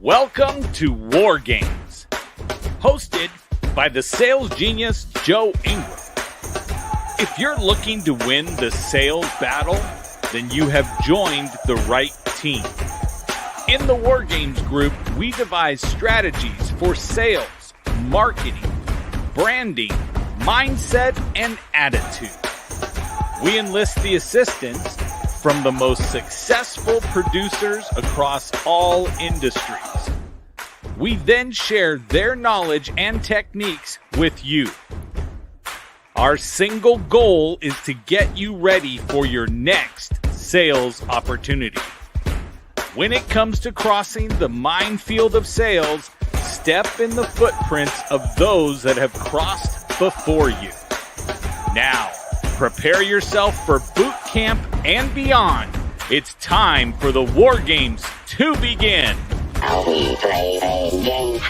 Welcome to War Games, hosted by the sales genius Joe Ingram. If you're looking to win the sales battle, then you have joined the right team. In the War Games group, we devise strategies for sales, marketing, branding, mindset, and attitude. We enlist the assistance from the most successful producers across all industries. We then share their knowledge and techniques with you. Our single goal is to get you ready for your next sales opportunity. When it comes to crossing the minefield of sales, step in the footprints of those that have crossed before you. Now, prepare yourself for boot camp and beyond. It's time for the War Games to begin. We play this game.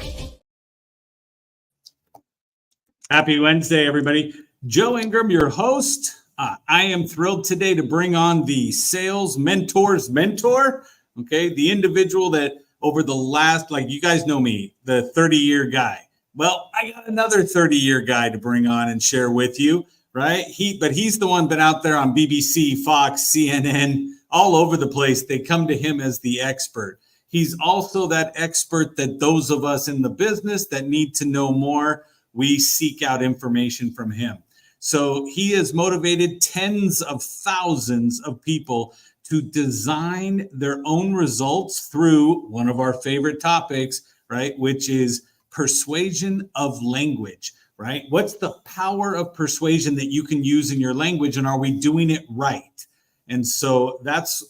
Happy Wednesday, everybody. Joe Ingram, your host. I am thrilled today to bring on the sales mentor's mentor. Okay, the individual that over the last, like you guys know me, the 30-year guy. Well, I got another 30-year guy to bring on and share with you. Right? He's the one been out there on BBC, Fox, CNN, all over the place. They come to him as the expert. He's also that expert that those of us in the business that need to know more, we seek out information from him. So he has motivated tens of thousands of people to design their own results through one of our favorite topics, right? Which is persuasion of language. Right? What's the power of persuasion that you can use in your language, and are we doing it right? And so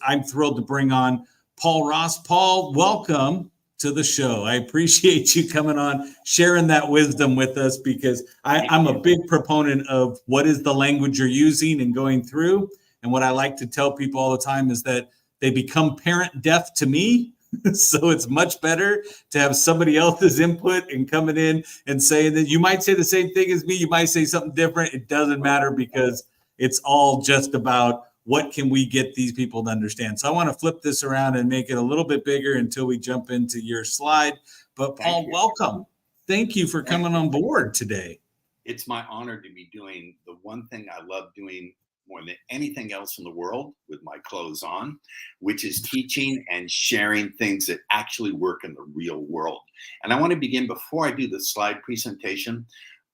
I'm thrilled to bring on Paul Ross. Paul, welcome to the show. I appreciate you coming on, sharing that wisdom with us, because I'm a big proponent of what is the language you're using and going through. And what I like to tell people all the time is that they become parent deaf to me. So it's much better to have somebody else's input and coming in and saying that you might say the same thing as me. You might say something different. It doesn't matter, because it's all just about what can we get these people to understand. So I want to flip this around and make it a little bit bigger until we jump into your slide. But Paul, welcome. Thank you for coming on board today. It's my honor to be doing the one thing I love doing more than anything else in the world with my clothes on, which is teaching and sharing things that actually work in the real world. And I want to begin, before I do the slide presentation,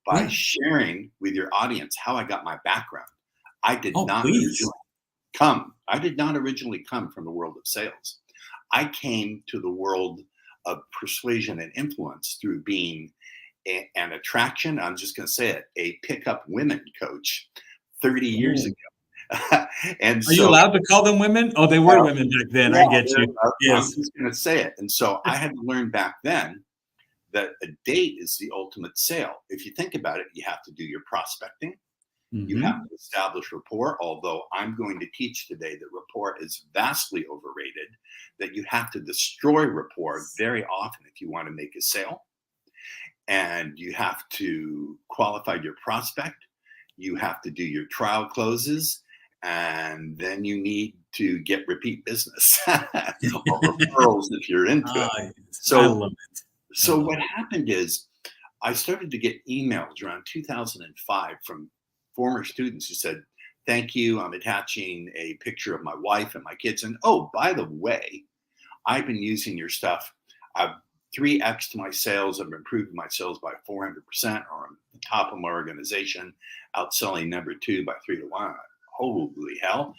by sharing with your audience how I got my background. I did not originally come from the world of sales. I came to the world of persuasion and influence through being an attraction. I'm just going to say it, a pickup women coach 30 years ago. And are you allowed to call them women? Oh, they were women back then. Yeah, I get you. Yes. I'm just going to say it. And so I had to learn back then that a date is the ultimate sale. If you think about it, you have to do your prospecting. Mm-hmm. You have to establish rapport, although I'm going to teach today that rapport is vastly overrated, that you have to destroy rapport very often if you want to make a sale. And you have to qualify your prospect. You have to do your trial closes, and then you need to get repeat business or referrals if you're into it. So what happened is I started to get emails around 2005 from former students who said, "Thank you. I'm attaching a picture of my wife and my kids. And oh, by the way, I've been using your stuff. I've 3x my sales. I've improved my sales by 400%, or I'm the top of my organization, outselling number 2 by 3 to 1. Holy hell.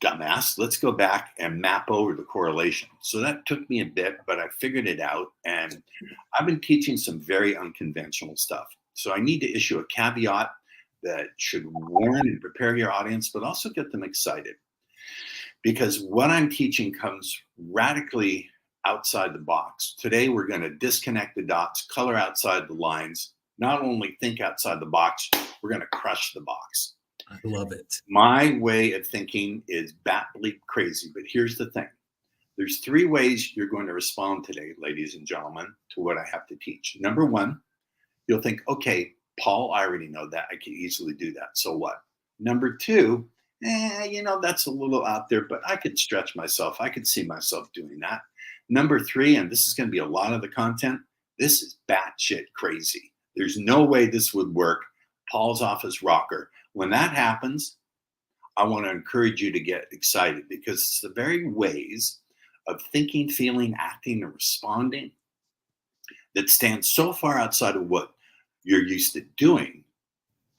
Dumbass. Let's go back and map over the correlation." So that took me a bit, but I figured it out. And I've been teaching some very unconventional stuff. So I need to issue a caveat that should warn and prepare your audience, but also get them excited. Because what I'm teaching comes radically outside the box. Today, we're going to disconnect the dots, color outside the lines, not only think outside the box, we're going to crush the box. I love it. My way of thinking is bat bleep crazy, but here's the thing. There's 3 ways you're going to respond today, ladies and gentlemen, to what I have to teach. Number 1, you'll think, okay, Paul, I already know that. I can easily do that. So what? Number 2, that's a little out there, but I could stretch myself. I could see myself doing that. Number 3, and this is going to be a lot of the content, this is batshit crazy. There's no way this would work. Paul's office rocker. When that happens, I want to encourage you to get excited, because it's the very ways of thinking, feeling, acting, and responding that stand so far outside of what you're used to doing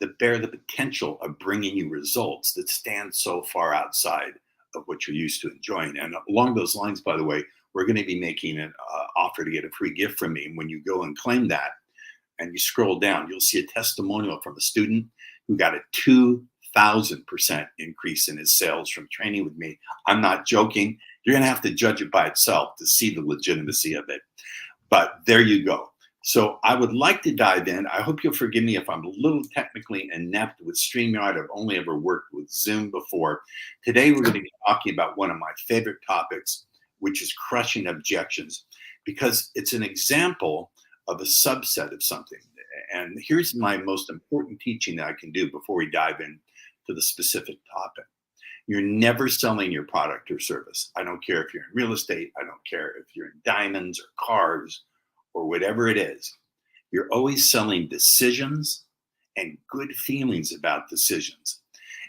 that bear the potential of bringing you results that stand so far outside of what you're used to enjoying. And along those lines, by the way, we're going to be making an offer to get a free gift from me. And when you go and claim that and you scroll down, you'll see a testimonial from a student who got a 2,000% increase in his sales from training with me. I'm not joking. You're going to have to judge it by itself to see the legitimacy of it. But there you go. So I would like to dive in. I hope you'll forgive me if I'm a little technically inept with StreamYard. I've only ever worked with Zoom before. Today, we're going to be talking about one of my favorite topics, which is crushing objections, because it's an example of a subset of something. And here's my most important teaching that I can do before we dive in to the specific topic. You're never selling your product or service. I don't care if you're in real estate. I don't care if you're in diamonds or cars or whatever it is. You're always selling decisions and good feelings about decisions.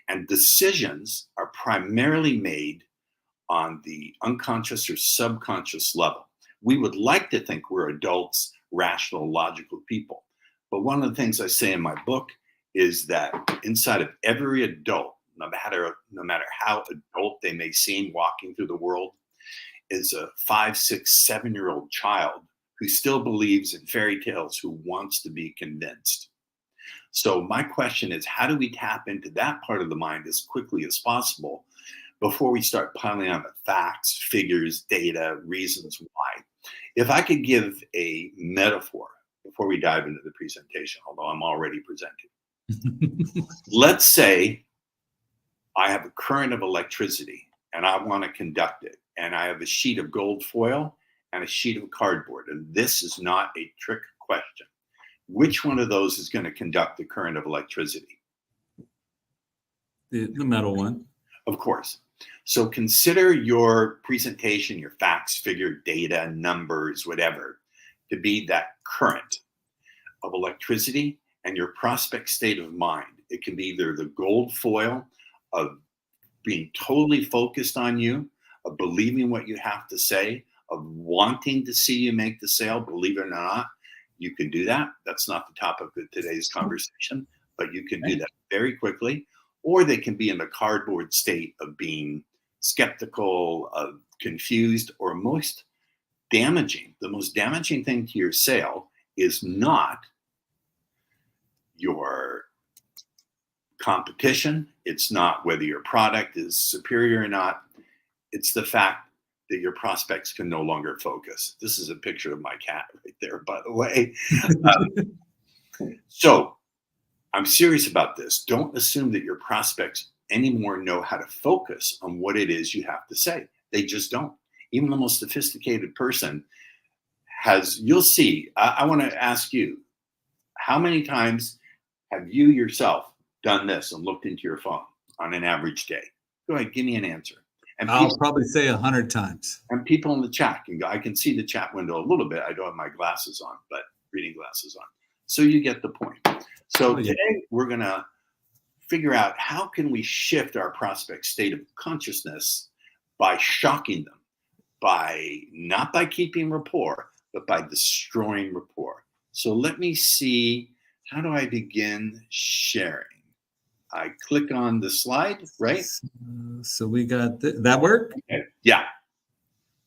And decisions are primarily made on the unconscious or subconscious level. We would like to think we're adults, rational, logical people. But one of the things I say in my book is that inside of every adult, no matter how adult they may seem walking through the world, is a 5, 6, 7-year-old child who still believes in fairy tales, who wants to be convinced. So my question is, how do we tap into that part of the mind as quickly as possible before we start piling on the facts, figures, data, reasons why? If I could give a metaphor before we dive into the presentation, although I'm already presenting. Let's say I have a current of electricity and I want to conduct it, and I have a sheet of gold foil and a sheet of cardboard, and this is not a trick question. Which one of those is going to conduct the current of electricity? The metal one. Of course. So consider your presentation, your facts, figure, data, numbers, whatever, to be that current of electricity, and your prospect state of mind. It can be either the gold foil of being totally focused on you, of believing what you have to say, of wanting to see you make the sale. Believe it or not, you can do that. That's not the topic of today's conversation, but you can do that very quickly. Or they can be in the cardboard state of being skeptical, of confused, or most damaging. The most damaging thing to your sale is not your competition. It's not whether your product is superior or not. It's the fact that your prospects can no longer focus. This is a picture of my cat right there, by the way. So I'm serious about this. Don't assume that your prospects anymore know how to focus on what it is you have to say. They just don't. Even the most sophisticated person has, you'll see, I want to ask you, how many times have you yourself done this and looked into your phone on an average day? Go ahead, give me an answer. And I'll probably say 100 times. And people in the chat can go, I can see the chat window a little bit. I don't have my glasses on, but reading glasses on. So you get the point. So today we're going to figure out how can we shift our prospect state of consciousness by shocking them, not by keeping rapport, but by destroying rapport. So let me see, how do I begin sharing? I click on the slide, right? So we got that work? Okay. Yeah.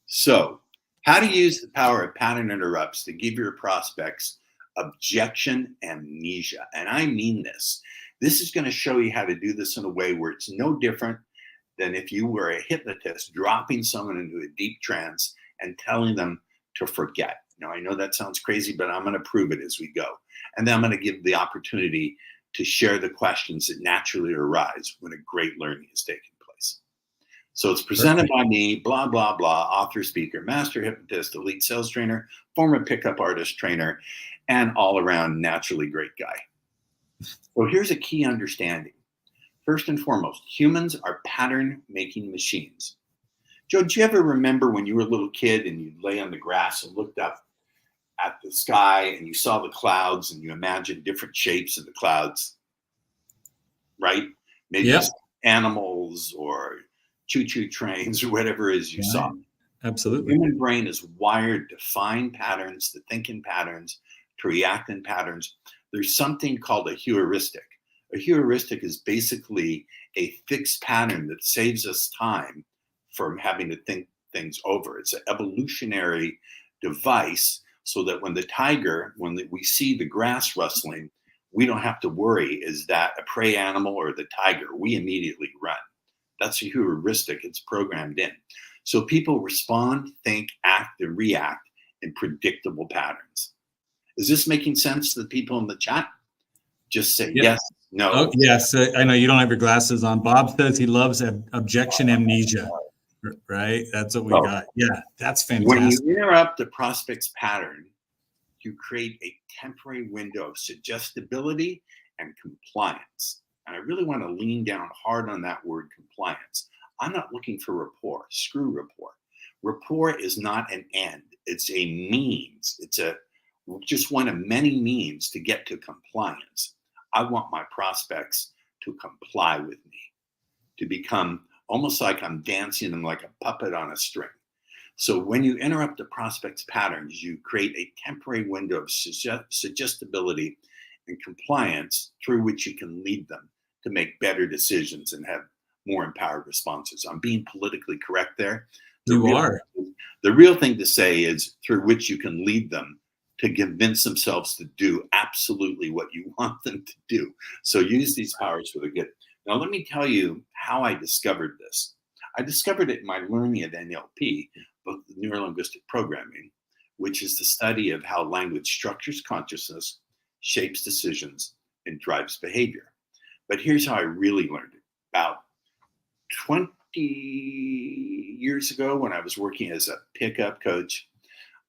So how to use the power of pattern interrupts to give your prospects objection amnesia. And I mean this. This is going to show you how to do this in a way where it's no different than if you were a hypnotist dropping someone into a deep trance and telling them to forget. Now, I know that sounds crazy, but I'm going to prove it as we go. And then I'm going to give the opportunity to share the questions that naturally arise when a great learning is taking place. So it's presented by me, blah, blah, blah, author, speaker, master hypnotist, elite sales trainer, former pickup artist trainer, and all around naturally great guy. So here's a key understanding. First and foremost, humans are pattern making machines. Joe, do you ever remember when you were a little kid and you'd lay on the grass and looked up at the sky and you saw the clouds and you imagined different shapes of the clouds, right? Maybe Yep. animals or choo-choo trains or whatever it is you saw. Absolutely. The human brain is wired to find patterns, to think in patterns, to react in patterns. There's something called a heuristic. A heuristic is basically a fixed pattern that saves us time from having to think things over. It's an evolutionary device so that when we see the grass rustling, we don't have to worry, is that a prey animal or the tiger? We immediately run. That's a heuristic. It's programmed in. So people respond, think, act, and react in predictable patterns. Is this making sense to the people in the chat? Just say yes, no. Oh, yes. I know you don't have your glasses on. Bob says he loves objection amnesia. Right? That's what we got. Yeah, that's fantastic. When you interrupt the prospect's pattern, you create a temporary window of suggestibility and compliance. And I really want to lean down hard on that word compliance. I'm not looking for rapport. Screw rapport. Rapport is not an end. It's a means. It's just one of many means to get to compliance. I want my prospects to comply with me, to become almost like I'm dancing them like a puppet on a string. So when you interrupt the prospect's patterns, you create a temporary window of suggestibility and compliance through which you can lead them to make better decisions and have more empowered responses. I'm being politically correct there. The real thing to say is through which you can lead them to convince themselves to do absolutely what you want them to do. So use these powers for the good. Now, let me tell you how I discovered this. I discovered it in my learning at NLP, both Neuro-Linguistic Programming, which is the study of how language structures consciousness, shapes decisions, and drives behavior. But here's how I really learned it. About 20 years ago, when I was working as a pickup coach,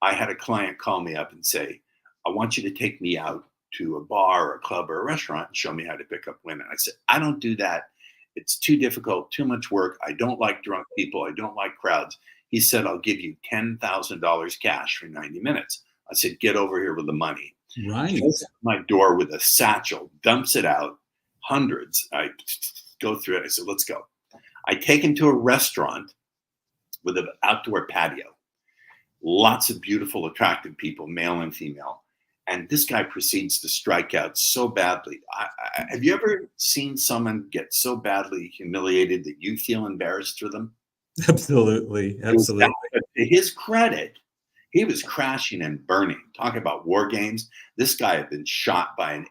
I had a client call me up and say, I want you to take me out to a bar or a club or a restaurant and show me how to pick up women. I said, I don't do that. It's too difficult, too much work. I don't like drunk people. I don't like crowds. He said, I'll give you $10,000 cash for 90 minutes. I said, get over here with the money. Right. He goes to my door with a satchel, dumps it out, hundreds. I go through it. I said, let's go. I take him to a restaurant with an outdoor patio. Lots of beautiful, attractive people, male and female. And this guy proceeds to strike out so badly. Have you ever seen someone get so badly humiliated that you feel embarrassed for them? Absolutely. Absolutely. To his credit, he was crashing and burning. Talking about war games. This guy had been shot by an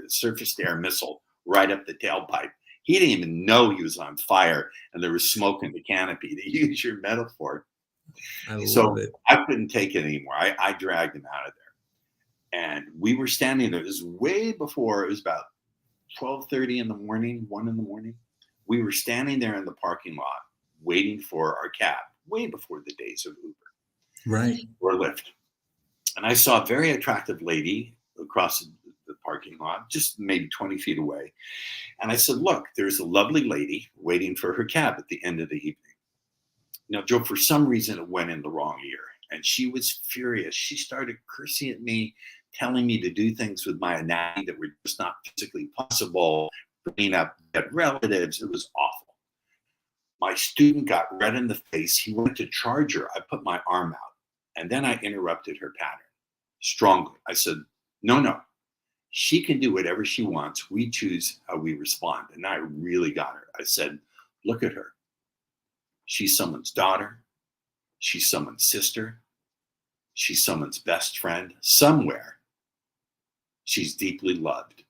surface-to-air missile right up the tailpipe. He didn't even know he was on fire and there was smoke in the canopy, to use your metaphor. I love it. I couldn't take it anymore. I dragged him out of there. And we were standing there. It was way before, it was about 12:30 in the morning, 1 in the morning. We were standing there in the parking lot waiting for our cab, way before the days of Uber. Right. Or Lyft. And I saw a very attractive lady across the parking lot, just maybe 20 feet away. And I said, look, there's a lovely lady waiting for her cab at the end of the evening. Now, Joe, for some reason, it went in the wrong ear. And she was furious. She started cursing at me, telling me to do things with my anatomy that were just not physically possible, bringing up dead relatives. It was awful. My student got red in the face. He went to charge her. I put my arm out. And then I interrupted her pattern strongly. I said, no. She can do whatever she wants. We choose how we respond. And I really got her. I said, look at her. She's someone's daughter. She's someone's sister. She's someone's best friend. Somewhere, she's deeply loved.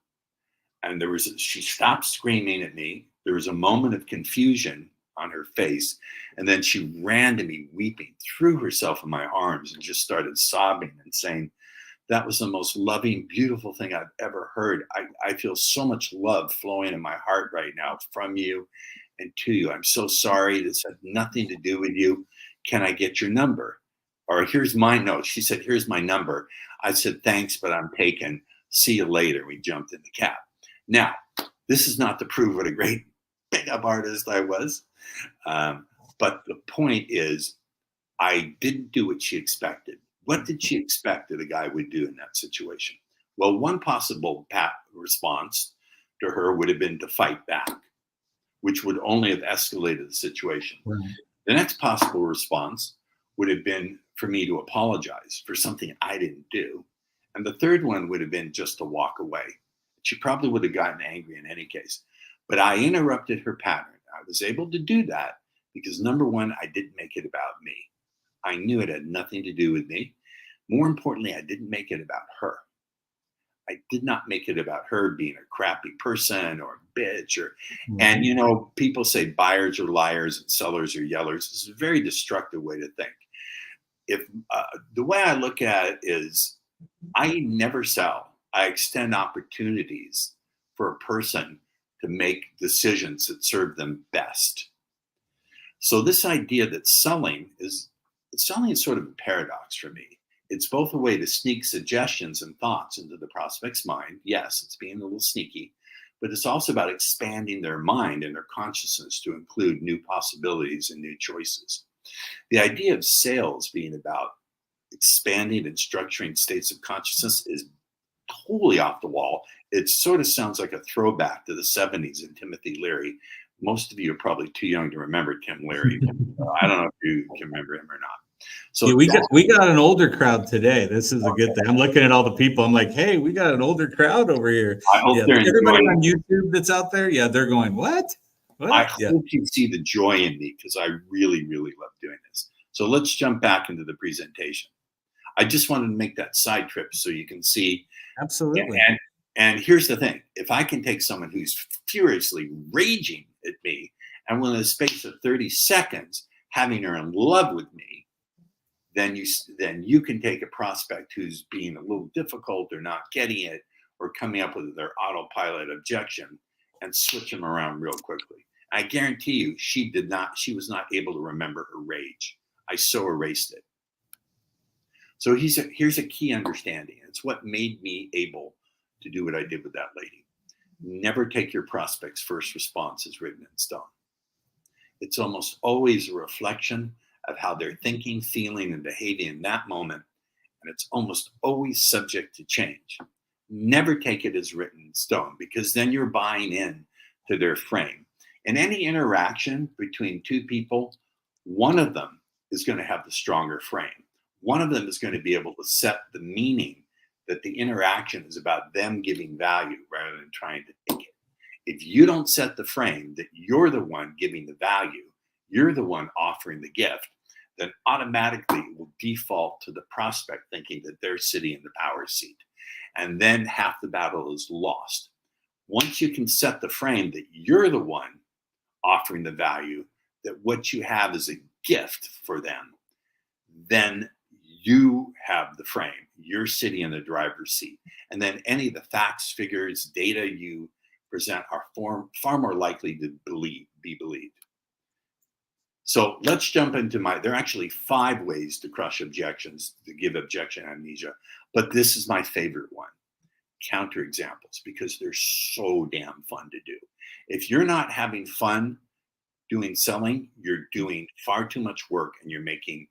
And she stopped screaming at me. There was a moment of confusion on her face. And then she ran to me weeping, threw herself in my arms and just started sobbing and saying, that was the most loving, beautiful thing I've ever heard. I feel so much love flowing in my heart right now from you and to you. I'm so sorry. This had nothing to do with you. Can I get your number? Or here's my note. She said, here's my number. I said, thanks, but I'm taken. See you later. We jumped in the cab. Now, this is not to prove what a great pickup artist I was. But But the point is, I didn't do what she expected. What did she expect that a guy would do in that situation? Well, one possible response to her would have been to fight back, which would only have escalated the situation. Right. The next possible response would have been for me to apologize for something I didn't do. And the third one would have been just to walk away. She probably would have gotten angry in any case. But I interrupted her pattern. I was able to do that because, number one, I didn't make it about me. I knew it had nothing to do with me. More importantly, I didn't make it about her. I did not make it about her being a crappy person or a bitch. And, you know, people say buyers are liars and sellers are yellers. It's a very destructive way to think. If the way I look at it is, I never sell. I extend opportunities for a person to make decisions that serve them best. So this idea that selling is sort of a paradox for me. It's both a way to sneak suggestions and thoughts into the prospect's mind. Yes, it's being a little sneaky, but it's also about expanding their mind and their consciousness to include new possibilities and new choices. The idea of sales being about expanding and structuring states of consciousness is totally off the wall. It sort of sounds like a throwback to the 70s and Timothy Leary. Most of you are probably too young to remember Tim Leary. I don't know if you can remember him or not. So yeah, we got an older crowd today. This is a good thing. I'm looking at all the people. I'm like, hey, we got an older crowd over here. I hope they're everybody enjoying on YouTube that's out there. Yeah, they're going, what? I hope you see the joy in me because I really, really love doing this. So let's jump back into the presentation. I just wanted to make that side trip so you can see. Absolutely. And here's the thing. If I can take someone who's furiously raging at me and within the space of 30 seconds having her in love with me, then you can take a prospect who's being a little difficult or not getting it or coming up with their autopilot objection and switch them around real quickly. I guarantee you she was not able to remember her rage. I so erased it. So here's a key understanding. It's what made me able to do what I did with that lady. Never take your prospect's first response as written in stone. It's almost always a reflection of how they're thinking, feeling, and behaving in that moment. And it's almost always subject to change. Never take it as written in stone because then you're buying in to their frame. In any interaction between two people, one of them is going to have the stronger frame. One of them is going to be able to set the meaning that the interaction is about them giving value rather than trying to take it. If you don't set the frame that you're the one giving the value, you're the one offering the gift, then automatically it will default to the prospect thinking that they're sitting in the power seat. And then half the battle is lost. Once you can set the frame that you're the one offering the value, that what you have is a gift for them, then you have the frame. You're sitting in the driver's seat. And then any of the facts, figures, data you present are far more likely to be believed. So let's jump into there are actually 5 ways to crush objections, to give objection amnesia. But this is my favorite one, counterexamples, because they're so damn fun to do. If you're not having fun doing selling, you're doing far too much work and you're making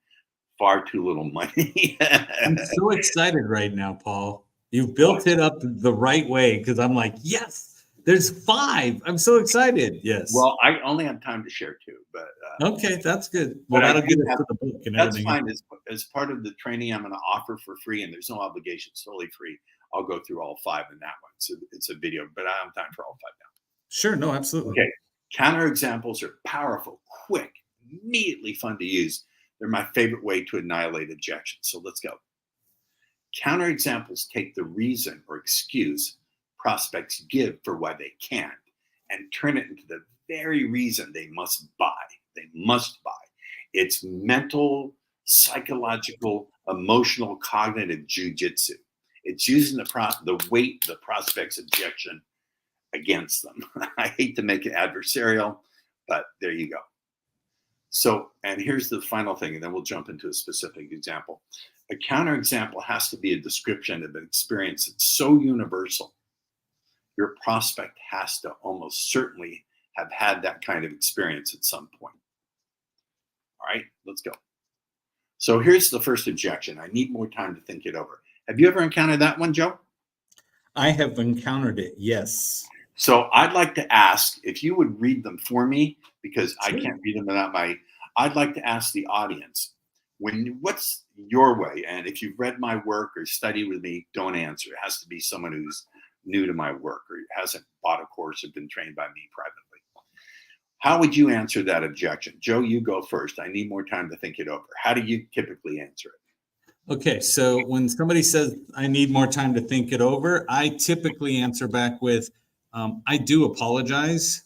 far too little money. I'm so excited right now, Paul. You've built it up the right way because I'm like, yes, there's 5. I'm so excited. Yes. Well, I only have time to share 2, but okay, that's good. Well, that'll get us to the book and that's everything. Fine. As part of the training, I'm going to offer for free, and there's no obligation. It's totally free. I'll go through all 5 in that one. So it's a video, but I don't have time for all 5 now. Sure. No, absolutely. Okay. Counterexamples are powerful, quick, immediately fun to use. They're my favorite way to annihilate objections. So let's go. Counterexamples take the reason or excuse prospects give for why they can't and turn it into the very reason they must buy. They must buy. It's mental, psychological, emotional, cognitive jujitsu. It's using the weight of the prospect's objection against them. I hate to make it adversarial, but there you go. So, and here's the final thing, and then we'll jump into a specific example. A counterexample has to be a description of an experience that's so universal. Your prospect has to almost certainly have had that kind of experience at some point. right, let's go. So here's the first objection. I need more time to think it over. Have you ever encountered that one, Joe? I have encountered it, yes. So I'd like to ask if you would read them for me, because Sure. I can't read them without I'd like to ask the audience, what's your way? And if you've read my work or studied with me, don't answer. It has to be someone who's new to my work or hasn't bought a course or been trained by me privately. How would you answer that objection? Joe, you go first. I need more time to think it over. How do you typically answer it? Okay, so when somebody says, I need more time to think it over, I typically answer back with, I do apologize.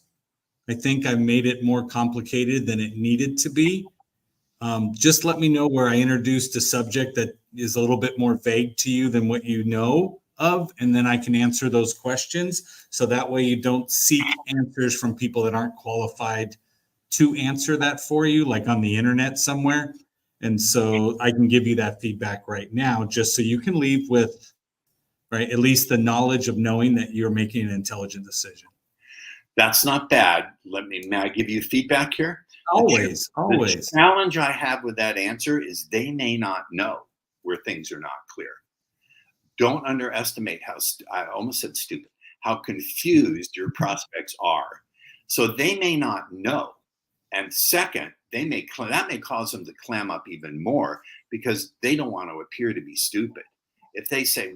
I think I made it more complicated than it needed to be. Just let me know where I introduced a subject that is a little bit more vague to you than what you know of, and then I can answer those questions. So that way you don't seek answers from people that aren't qualified to answer that for you, like on the internet somewhere. And so I can give you that feedback right now, just so you can leave with, right, at least the knowledge of knowing that you're making an intelligent decision. That's not bad. May I give you feedback here? Always. The challenge I have with that answer is they may not know where things are not clear. Don't underestimate I almost said stupid, how confused your prospects are. So they may not know. And second, that may cause them to clam up even more because they don't want to appear to be stupid. If they say,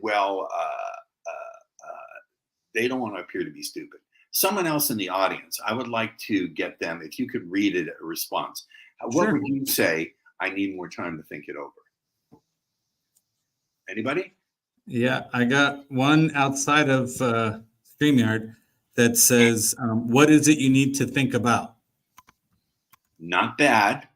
they don't want to appear to be stupid. Someone else in the audience, I would like to get them, if you could read it, a response. What would you say? I need more time to think it over. Anybody? Yeah, I got one outside of StreamYard that says, what is it you need to think about? Not bad.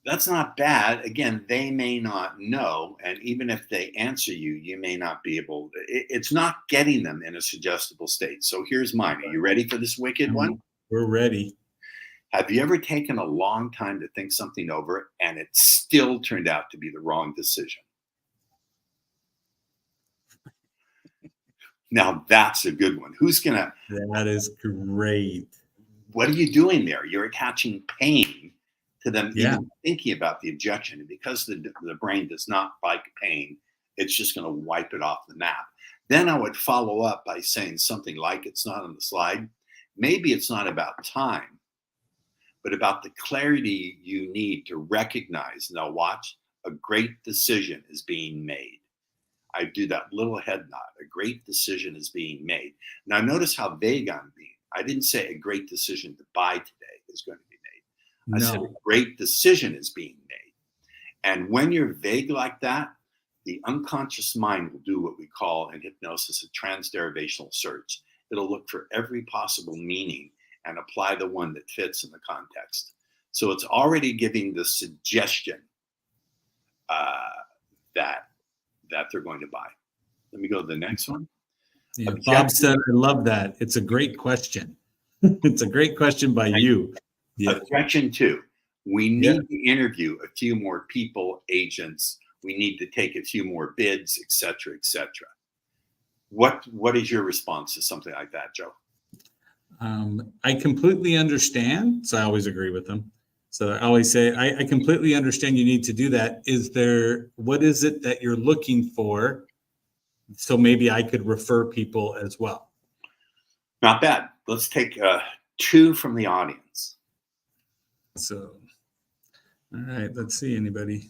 That's not bad. Again, they may not know. And even if they answer you, you may not be able, it's not getting them in a suggestible state. So here's mine. Are you ready for this wicked one? We're ready. Have you ever taken a long time to think something over and it still turned out to be the wrong decision? Now that's a good one. That is great. What are you doing there? You're attaching pain to them even thinking about the objection. And because the brain does not like pain, it's just going to wipe it off the map. Then I would follow up by saying something like, it's not on the slide. Maybe it's not about time, but about the clarity you need to recognize. Now watch, a great decision is being made. I do that little head nod. A great decision is being made. Now notice how vague I'm being. I didn't say a great decision to buy today is going to be made. I said a great decision is being made. And when you're vague like that, the unconscious mind will do what we call in hypnosis a transderivational search. It'll look for every possible meaning and apply the one that fits in the context. So it's already giving the suggestion that they're going to buy. Let me go to the next one. Yeah, Bob said, I love that. It's a great question. It's a great question by you. Yeah. Objection 2. We need to interview a few more people, agents. We need to take a few more bids, et cetera, et cetera. What is your response to something like that, Joe? I completely understand. So I always agree with them. So I always say, I completely understand you need to do that. What is it that you're looking for? So maybe I could refer people as well. Not bad. Let's take 2 from the audience. So, all right, let's see anybody.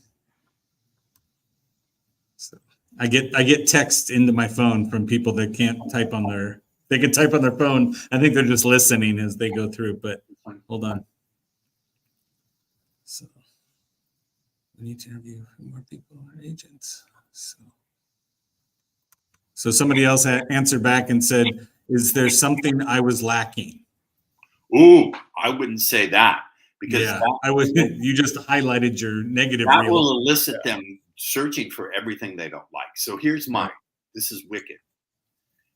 So I get text into my phone from people that can't type on they can type on their phone. I think they're just listening as they go through, but hold on. So we need to interview more people or agents. So somebody else answered back and said, is there something I was lacking? Ooh, I wouldn't say that. Because you just highlighted your negative. That will elicit them searching for everything they don't like. So here's mine. This is wicked.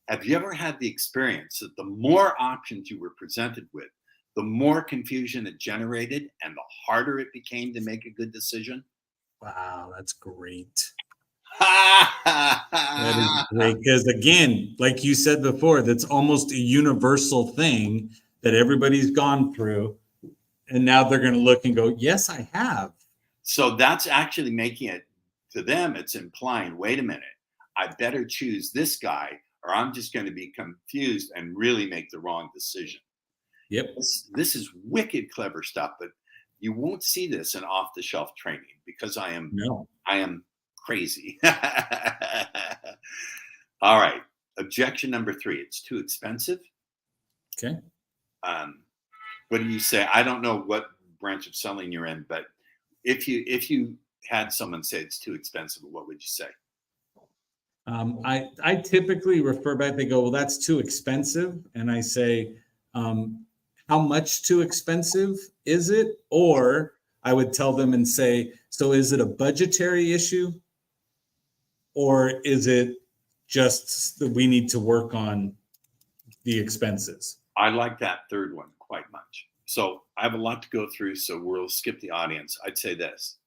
Have you ever had the experience that the more options you were presented with, the more confusion it generated and the harder it became to make a good decision? Wow, that's great. That is great. Because again, like you said before, that's almost a universal thing that everybody's gone through. And now they're going to look and go, yes, I have. So that's actually making it, to them, it's implying, wait a minute, I better choose this guy or I'm just going to be confused and really make the wrong decision. Yep. This is wicked clever stuff, but you won't see this in off-the-shelf training because I am crazy. All right. Objection number 3, it's too expensive. Okay. What do you say? I don't know what branch of selling you're in, but if you had someone say it's too expensive, what would you say? I typically refer back, they go, well, that's too expensive. And I say, how much too expensive is it? Or I would tell them and say, so is it a budgetary issue? Or is it just that we need to work on the expenses? I like that third one quite much. So I have a lot to go through, so we'll skip the audience. I'd say this.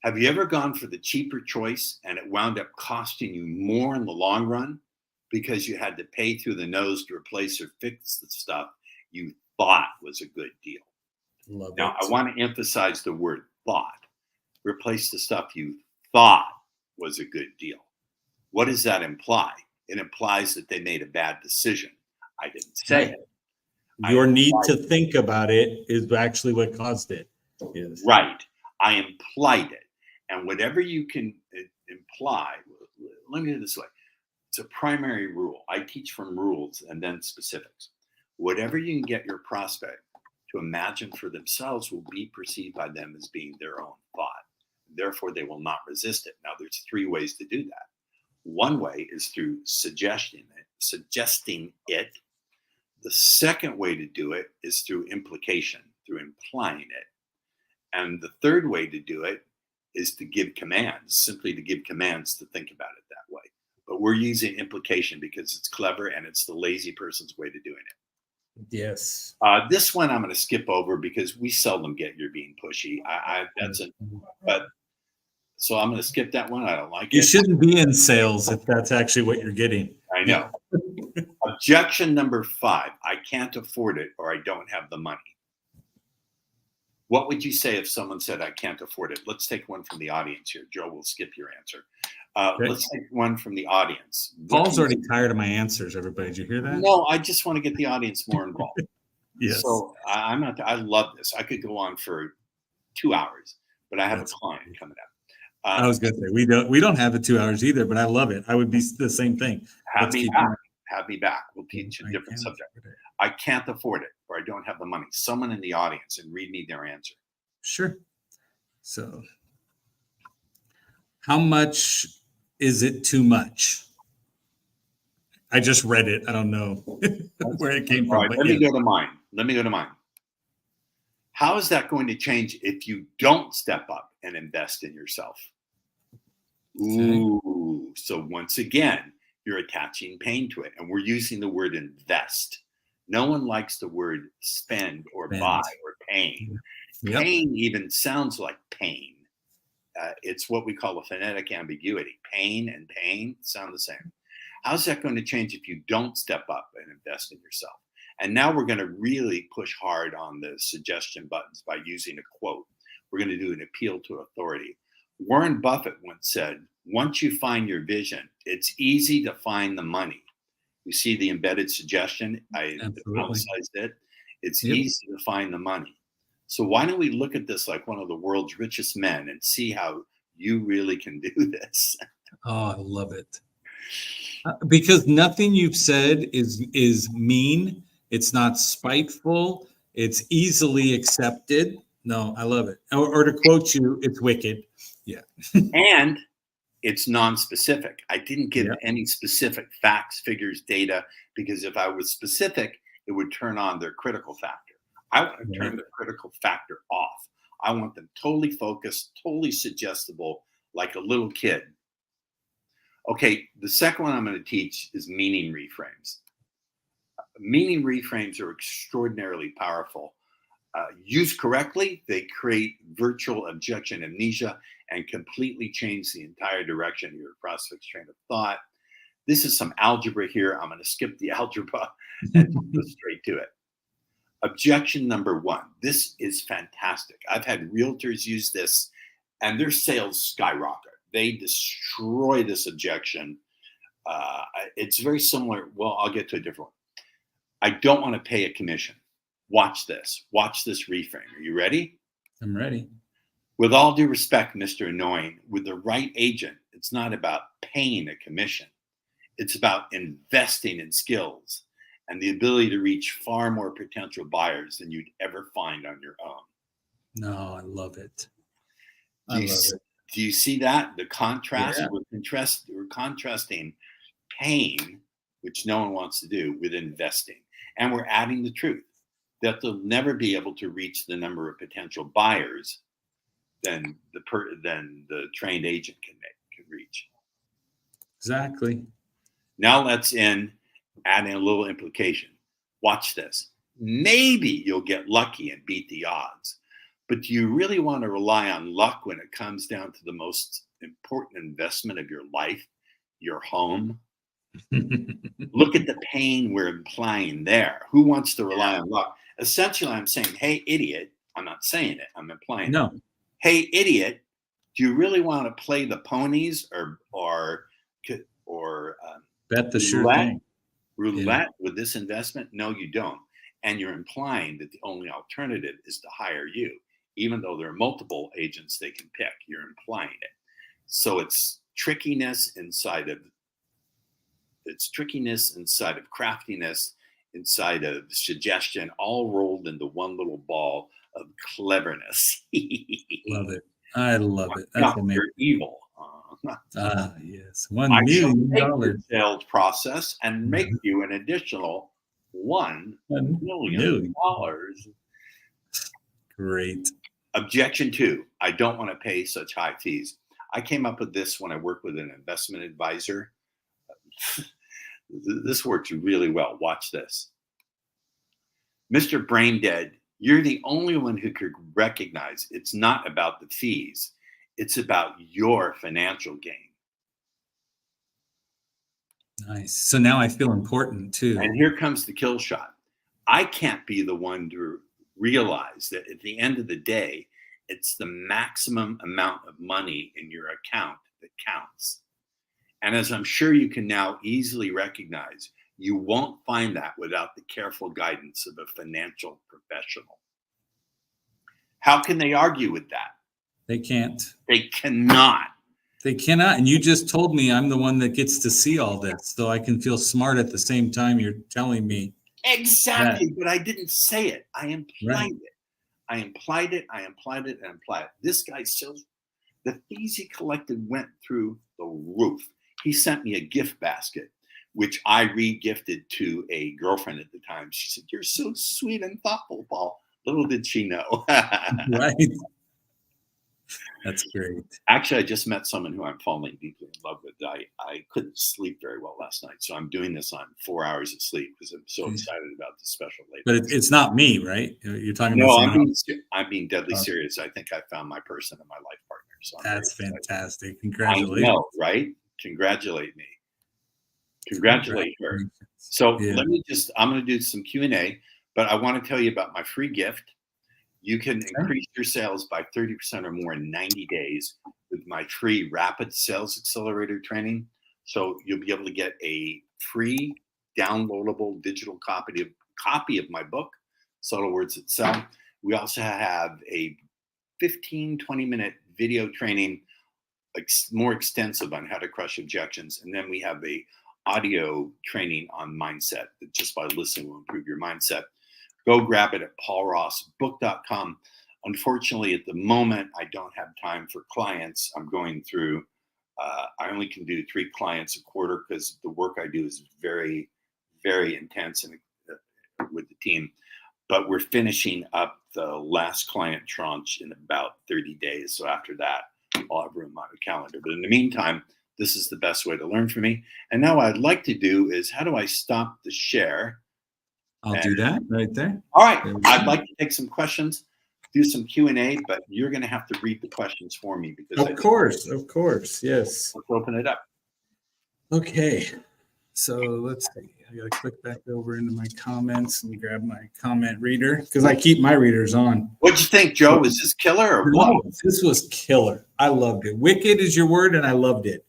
Have you ever gone for the cheaper choice and it wound up costing you more in the long run because you had to pay through the nose to replace or fix the stuff you thought was a good deal? Now, I want to emphasize the word thought. Replace the stuff you thought was a good deal. What does that imply? It implies that they made a bad decision. I didn't say it. Your need to think about it is actually what caused it. Yes. Right. I implied it. And whatever you can imply, let me do it this way. It's a primary rule. I teach from rules and then specifics. Whatever you can get your prospect to imagine for themselves will be perceived by them as being their own thought. Therefore, they will not resist it. Now, there's 3 ways to do that. One way is through suggesting it. The second way to do it is through implication, through implying it. And the third way to do it is to give commands, simply to give commands to think about it that way. But we're using implication because it's clever and it's the lazy person's way to doing it. Yes. This one I'm going to skip over because we seldom get you're being pushy. So I'm going to skip that one. I don't like it. You shouldn't be in sales if that's actually what you're getting. I know. Objection number 5, I can't afford it or I don't have the money. What would you say if someone said, I can't afford it? Let's take one from the audience here. Joe, we'll skip your answer. Okay. Let's take one from the audience. Paul's already tired of my answers, everybody. Did you hear that? No, I just want to get the audience more involved. Yes. So I love this. I could go on for 2 hours, but I have a client coming up. I was going to say, we don't have the 2 hours either, but I love it. I would be the same thing. Have me back. Have me back. We'll teach a different subject. I can't afford it or I don't have the money. Someone in the audience and read me their answer. Sure. So how much is it too much? I just read it. I don't know where it came from. All right, let me go to mine. How is that going to change if you don't step up and invest in yourself? Ooh, so once again, you're attaching pain to it. And we're using the word invest. No one likes the word spend or buy or pain. Yep. Pain even sounds like pain. It's what we call a phonetic ambiguity. Pain and pain sound the same. How's that going to change if you don't step up and invest in yourself? And now we're going to really push hard on the suggestion buttons by using a quote. We're going to do an appeal to authority. Warren Buffett once said, once you find your vision, it's easy to find the money. You see the embedded suggestion? I emphasized it. It's easy to find the money. So why don't we look at this like one of the world's richest men and see how you really can do this? Oh, I love it. Because nothing you've said is mean. It's not spiteful. It's easily accepted. No, I love it. Or to quote you, it's wicked. Yeah. And it's non-specific. I didn't give any specific facts, figures, data, because if I was specific, it would turn on their critical factor. I want to turn the critical factor off. I want them totally focused, totally suggestible, like a little kid. Okay, the second one I'm going to teach is meaning reframes. Meaning reframes are extraordinarily powerful. Used correctly, they create virtual objection amnesia and completely change the entire direction of your prospect's train of thought. This is some algebra here. I'm going to skip the algebra and go straight to it. Objection number one. This is fantastic. I've had realtors use this and their sales skyrocket. They destroy this objection. It's very similar. Well, I'll get to a different one. I don't want to pay a commission. Watch this. Watch this reframe. Are you ready? I'm ready. With all due respect, Mr. Annoying, with the right agent, it's not about paying a commission. It's about investing in skills and the ability to reach far more potential buyers than you'd ever find on your own. No, I love it. Do you see that? The contrast? Yeah. We're contrasting paying, which no one wants to do, with investing. And we're adding the truth that they'll never be able to reach the number of potential buyers than the trained agent can reach. Exactly. Now let's add in a little implication. Watch this. Maybe you'll get lucky and beat the odds, but do you really want to rely on luck when it comes down to the most important investment of your life, your home? Look at the pain we're implying there. Who wants to rely on luck? Essentially, I'm saying, hey, idiot. I'm not saying it. I'm implying No. it. Hey, idiot. Do you really want to play the ponies or bet the sure thing? Roulette with this investment? No, you don't. And you're implying that the only alternative is to hire you, even though there are multiple agents they can pick. You're implying it. So it's trickiness inside of craftiness, inside of suggestion, all rolled into one little ball of cleverness. Love it. I love it. That's amazing. You're evil. Yes. $1 million sales process and make you an additional $1 million. Great. Objection 2. I don't want to pay such high fees. I came up with this when I worked with an investment advisor. This works really well. Watch this. Mr. Braindead, you're the only one who could recognize it's not about the fees. It's about your financial gain. Nice. So now I feel important too. And here comes the kill shot. I can't be the one to realize that at the end of the day, it's the maximum amount of money in your account that counts. And as I'm sure you can now easily recognize, you won't find that without the careful guidance of a financial professional. How can they argue with that? They can't. They cannot. They cannot. And you just told me I'm the one that gets to see all this, so I can feel smart at the same time you're telling me. Exactly. But I didn't say it. I implied it. I implied it. This guy sells. The fees he collected went through the roof. He sent me a gift basket, which I re-gifted to a girlfriend at the time. She said, "You're so sweet and thoughtful, Paul." Little did she know. Right. That's great. Actually, I just met someone who I'm falling deeply in love with. I couldn't sleep very well last night, so I'm doing this on 4 hours of sleep because I'm so excited about the special lady. But it's not me, right? You're talking about. No, I'm being deadly serious. I think I found my person and my life partner. So that's fantastic. Congratulations. I know, right? Congratulate me. Congratulate her. So I'm going to do some Q&A, but I want to tell you about my free gift. You can increase your sales by 30% or more in 90 days with my free Rapid Sales Accelerator training. So you'll be able to get a free downloadable digital copy of my book, Subtle Words That Sell. We also have a 15-20-minute video training, more extensive on how to crush objections. And then we have a audio training on mindset that just by listening will improve your mindset. Go grab it at paulrossbook.com. Unfortunately, at the moment, I don't have time for clients. I'm going through, I only can do 3 clients a quarter because the work I do is very, very intense and with the team. But we're finishing up the last client tranche in about 30 days. So after that, I'll have room on the calendar. But in the meantime, this is the best way to learn from me. And now what I'd like to do is, how do I stop the share? I'll do that right there. All right. I'd like to take some questions, do some Q&A, but you're going to have to read the questions for me. Because Of course. Yes. Let's open it up. Okay. So let's see. I got to click back over into my comments and grab my comment reader because I keep my readers on. What'd you think, Joe? Was this killer or what? No, this was killer. I loved it. Wicked is your word, and I loved it.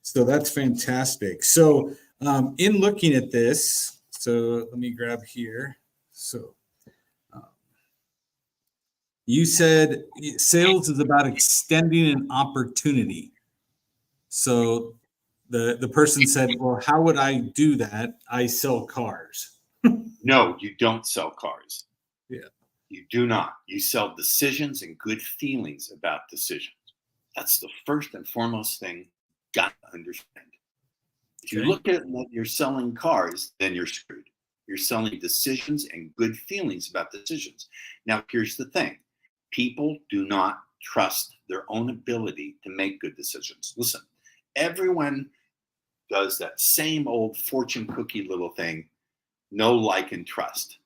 So that's fantastic. So in looking at this, so let me grab here. So you said sales is about extending an opportunity. So the person said, well, how would I do that? I sell cars. No, you don't sell cars. Yeah. You do not. You sell decisions and good feelings about decisions. That's the first and foremost thing you got to understand. If you look at it like you're selling cars, then you're screwed. You're selling decisions and good feelings about decisions. Now, here's the thing. People do not trust their own ability to make good decisions. Listen, everyone does that same old fortune cookie little thing, know, like, and trust.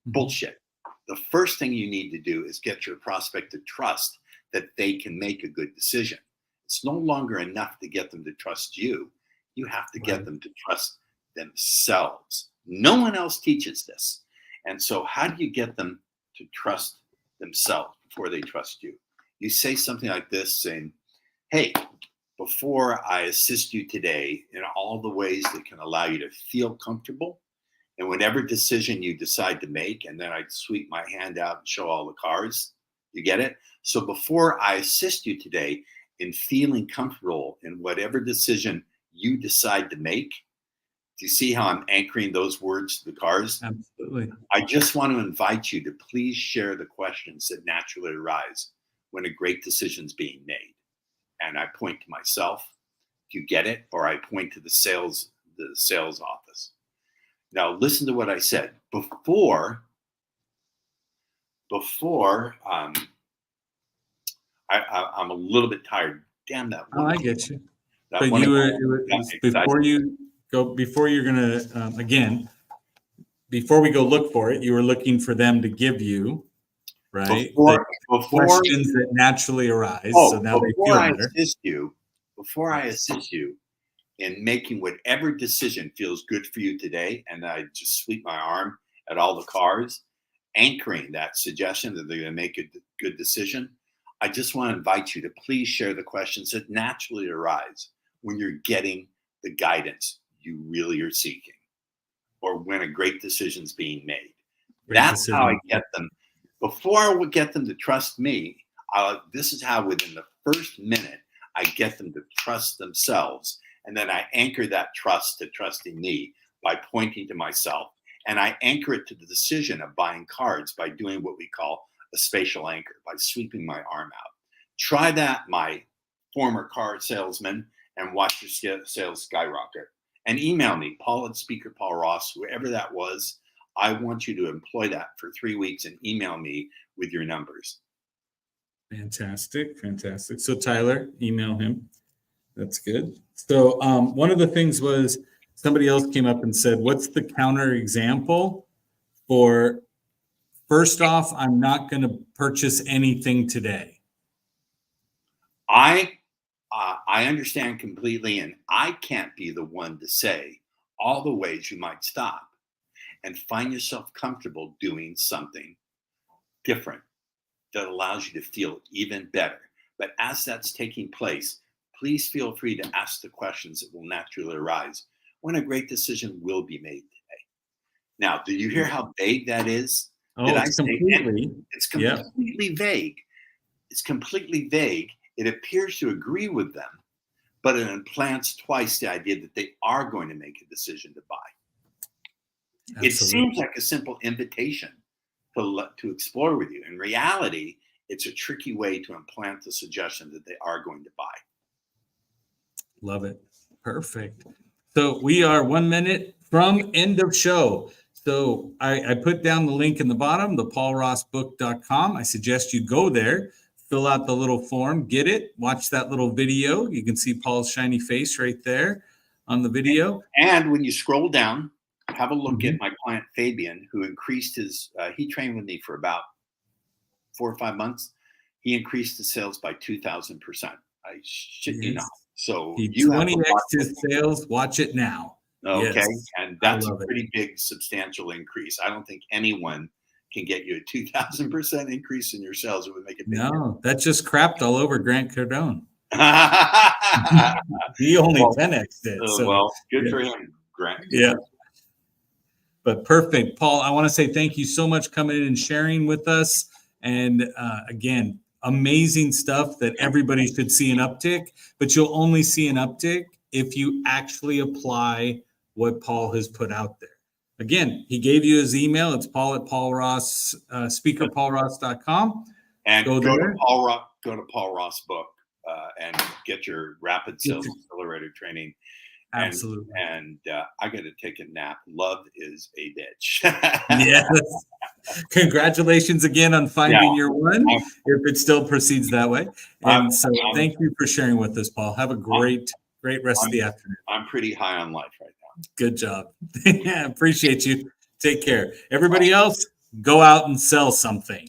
Bullshit. The first thing you need to do is get your prospect to trust that they can make a good decision. It's no longer enough to get them to trust you. You have to get them to trust themselves. No one else teaches this. And so how do you get them to trust themselves before they trust you? You say something like this, saying, hey, before I assist you today in all the ways that can allow you to feel comfortable, and whatever decision you decide to make, and then I sweep my hand out and show all the cards. You get it? So before I assist you today in feeling comfortable in whatever decision you decide to make, do you see how I'm anchoring those words to the cards? Absolutely. I just want to invite you to please share the questions that naturally arise when a great decision is being made. And I point to myself. Do you get it? Or I point to the sales office. Now, listen to what I said. Before I'm a little bit tired. Damn that. Oh, I get you. But you were, it was before you go, before you're going to, again, before we go look for it, you were looking for them to give you, right? Before questions that naturally arise. So now they feel better. Before I assist you in making whatever decision feels good for you today, and I just sweep my arm at all the cards, anchoring that suggestion that they're going to make a good decision, I just want to invite you to please share the questions that naturally arise when you're getting the guidance you really are seeking, or when a great decision is being made. That's how I get them. Before I would get them to trust me, this is how within the first minute I get them to trust themselves. And then I anchor that trust to trusting me by pointing to myself. And I anchor it to the decision of buying cards by doing what we call a spatial anchor, by sweeping my arm out. Try that, my former car salesman, and watch your sales skyrocket. And email me, Paul at Speaker Paul Ross, whoever that was. I want you to employ that for 3 weeks and email me with your numbers. Fantastic. Fantastic. So Tyler, email him. That's good. So one of the things was somebody else came up and said, what's the counter example for, first off, I'm not going to purchase anything today? I understand completely, and I can't be the one to say all the ways you might stop and find yourself comfortable doing something different that allows you to feel even better. But as that's taking place, please feel free to ask the questions that will naturally arise when a great decision will be made today. Now, do you hear how vague that is? Oh, it's completely vague. It's completely vague. It appears to agree with them, but it implants twice the idea that they are going to make a decision to buy. Absolutely. It seems like a simple invitation to explore with you. In reality, it's a tricky way to implant the suggestion that they are going to buy. Love it. Perfect. So we are 1 minute from end of show. So I put down the link in the bottom, the paulrossbook.com. I suggest you go there, fill out the little form, get it, watch that little video. You can see Paul's shiny face right there on the video. And when you scroll down, have a look at my client Fabian, who increased his, he trained with me for about 4 or 5 months. He increased his sales by 2,000%. I shit you not. So he 20x his sales. Watch it now. Okay. Yes, And that's I a love it. pretty big, substantial increase. I don't think anyone can get you a 2,000% increase in your sales. It would make a big No, that just crapped all over Grant Cardone. difference. He only Well, 10x it. So well, good yeah, for him, Grant. yeah. But perfect, Paul. I want to say thank you so much coming in and sharing with us. And again, amazing stuff that everybody should see an uptick. But you'll only see an uptick if you actually apply what Paul has put out there. Again, he gave you his email. It's Paul at Paul Ross, speakerpaulross.com. And Go go there. to Paul Ross book and get your rapid sales accelerator training. Absolutely. And I got to take a nap. Love is a bitch. Yes. Congratulations again on finding your one, I'm- if it still proceeds that way. I'm- And so thank you for sharing with us, Paul. Have a great rest of the afternoon. I'm pretty high on life right now. Good job. Appreciate you. Take care. Everybody else, go out and sell something.